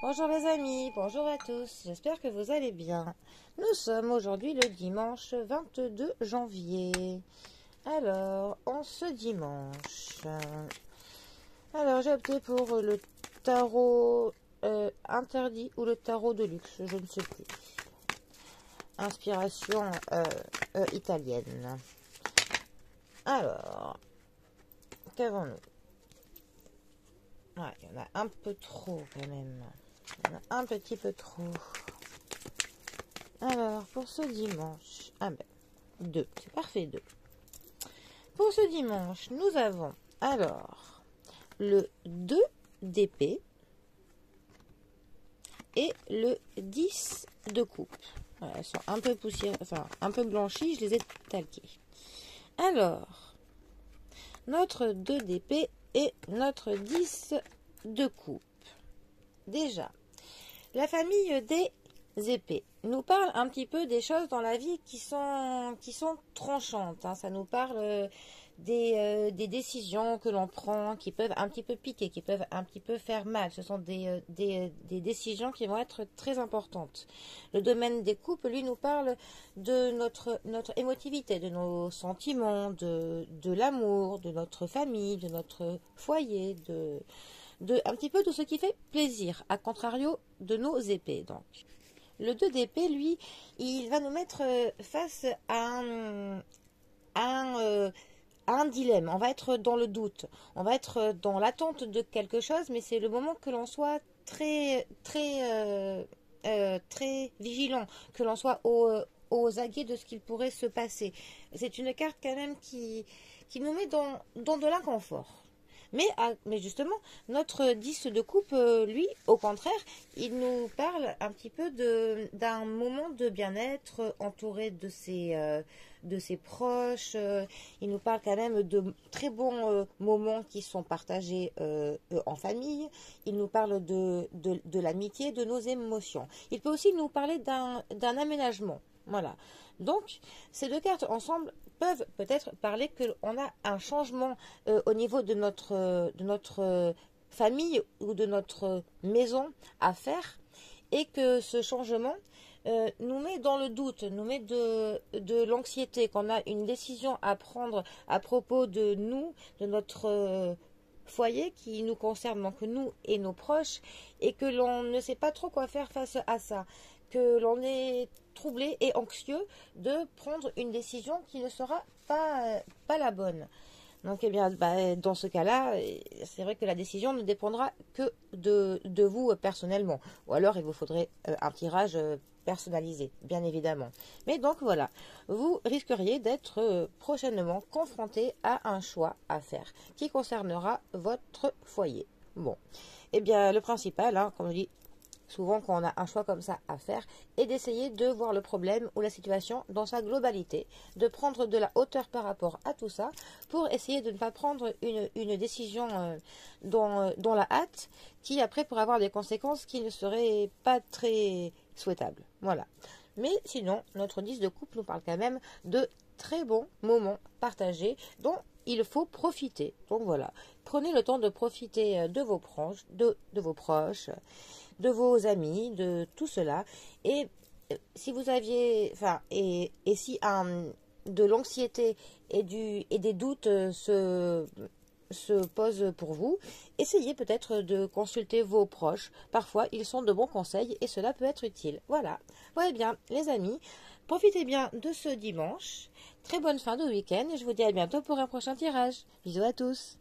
Bonjour les amis, bonjour à tous, j'espère que vous allez bien. Nous sommes aujourd'hui le dimanche 22 janvier. Alors, en ce dimanche, j'ai opté pour le tarot interdit ou le tarot de luxe, je ne sais plus. Inspiration italienne. Alors, qu'avons-nous? Ouais, il y en a un peu trop quand même. Il y en a un petit peu trop. Alors, pour ce dimanche, 2, c'est parfait, 2. Pour ce dimanche, nous avons alors le 2 d'épée et le 10 de coupe. Voilà, elles sont un peu poussières, enfin un peu blanchies, je les ai talquées. Alors, notre 2 d'épée et notre 10 de coupe. Déjà, la famille des épées nous parle un petit peu des choses dans la vie qui sont tranchantes. Ça nous parle des décisions que l'on prend, qui peuvent un petit peu piquer, qui peuvent un petit peu faire mal. Ce sont des décisions qui vont être très importantes. Le domaine des couples, lui, nous parle de notre émotivité, de nos sentiments, de l'amour, de notre famille, de notre foyer, un petit peu de ce qui fait plaisir, à contrario de nos épées. Donc, le 2 d'épée, lui, il va nous mettre face à un dilemme. On va être dans le doute, on va être dans l'attente de quelque chose, mais c'est le moment que l'on soit très vigilant, que l'on soit aux aguets de ce qu'il pourrait se passer. C'est une carte quand même qui nous met dans de l'inconfort. Mais justement, notre 10 de coupe, lui, au contraire, il nous parle un petit peu d'un moment de bien-être entouré de ses proches. Il nous parle quand même de très bons moments qui sont partagés en famille. Il nous parle de l'amitié, de nos émotions. Il peut aussi nous parler d'un aménagement. Voilà. Donc, ces deux cartes ensemble peuvent peut-être parler qu'on a un changement au niveau de notre famille ou de notre maison à faire et que ce changement nous met dans le doute, nous met de l'anxiété, qu'on a une décision à prendre à propos de nous, de notre foyer qui nous concerne, donc nous et nos proches, et que l'on ne sait pas trop quoi faire face à ça, que l'on est troublé et anxieux de prendre une décision qui ne sera pas la bonne. Donc, eh bien, dans ce cas-là, c'est vrai que la décision ne dépendra que de vous personnellement. Ou alors, il vous faudrait un tirage personnalisé, bien évidemment. Mais donc, voilà, vous risqueriez d'être prochainement confronté à un choix à faire qui concernera votre foyer. Bon, eh bien, le principal, comme je dis, souvent quand on a un choix comme ça à faire, est d'essayer de voir le problème ou la situation dans sa globalité, de prendre de la hauteur par rapport à tout ça, pour essayer de ne pas prendre une décision dans la hâte, qui après pourrait avoir des conséquences qui ne seraient pas très souhaitables. Voilà. Mais sinon, notre 10 de coupe nous parle quand même de très bons moments partagés dont il faut profiter. Donc voilà, prenez le temps de profiter de vos proches, de vos proches, de vos amis, de tout cela. Et si vous aviez, et si de l'anxiété et des doutes se posent pour vous, essayez peut-être de consulter vos proches. Parfois, ils sont de bons conseils et cela peut être utile. Voilà. Ouais, bien, les amis, profitez bien de ce dimanche. Très bonne fin de week-end et je vous dis à bientôt pour un prochain tirage. Bisous à tous.